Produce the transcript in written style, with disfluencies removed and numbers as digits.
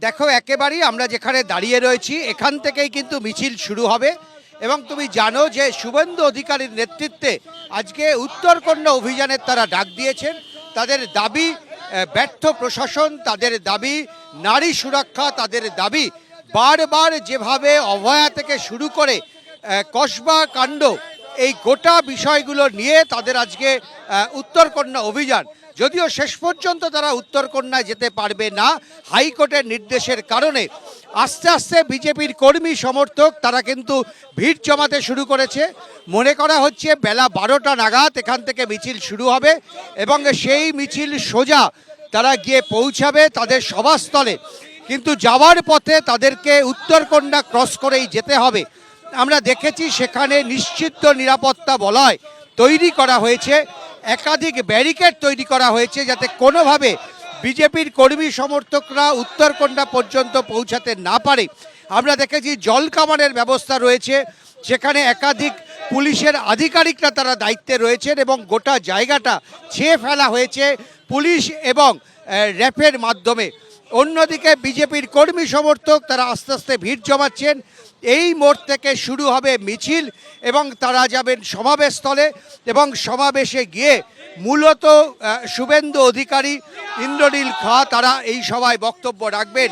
দেখো একেবারেই আমরা যেখানে দাঁড়িয়ে রয়েছি এখান থেকেই কিন্তু মিছিল শুরু হবে এবং তুমি জানো যে শুভেন্দু অধিকারীর নেতৃত্বে আজকে উত্তরকন্যা অভিযানের তারা ডাক দিয়েছেন। তাদের দাবি ব্যর্থ প্রশাসন, তাদের দাবি নারী সুরক্ষা, তাদের দাবি বারবার যেভাবে অভয়া থেকে শুরু করে কসবা কাণ্ড, এই গোটা বিষয়গুলো নিয়ে তাদের আজকে উত্তরকন্যা অভিযান। যদিও শেষ পর্যন্ত তারা উত্তরকন্যায় যেতে পারবে না হাইকোর্টের নির্দেশের কারণে। আস্তে আস্তে বিজেপির কর্মী সমর্থক তারা কিন্তু ভিড় জমাতে শুরু করেছে। মনে করা হচ্ছে বেলা 12টা নাগাদ এখান থেকে মিছিল শুরু হবে এবং সেই মিছিল সোজা তারা গিয়ে পৌঁছাবে তাদের সভাস্থলে। কিন্তু যাওয়ার পথে তাদেরকে উত্তরকন্যা ক্রস করেই যেতে হবে। আমরা দেখেছি সেখানে নিশ্চিত নিরাপত্তা বলয় তৈরি করা হয়েছে, একাধিক ব্যারিকেড তৈরি করা হয়েছে যাতে কোনোভাবে বিজেপির কর্মী সমর্থকরা উত্তরকন্যা পর্যন্ত পৌঁছাতে না পারে। আমরা দেখেছি জল কামানের ব্যবস্থা রয়েছে, সেখানে একাধিক পুলিশের আধিকারিকরা তারা দায়িত্বে রয়েছেন এবং গোটা জায়গাটা ছেয়ে ফেলা হয়েছে পুলিশ এবং র্যাফের মাধ্যমে। অন্যদিকে বিজেপির কর্মী সমর্থক তারা আস্তে আস্তে ভিড় জমাচ্ছেন। এই মোড় থেকে শুরু হবে মিছিল এবং তারা যাবেন সমাবেশস্থলে এবং সমাবেশে গিয়ে মূলত শুভেন্দু অধিকারী, ইন্দ্রনীল খাঁ তারা এই সভায় বক্তব্য রাখবেন।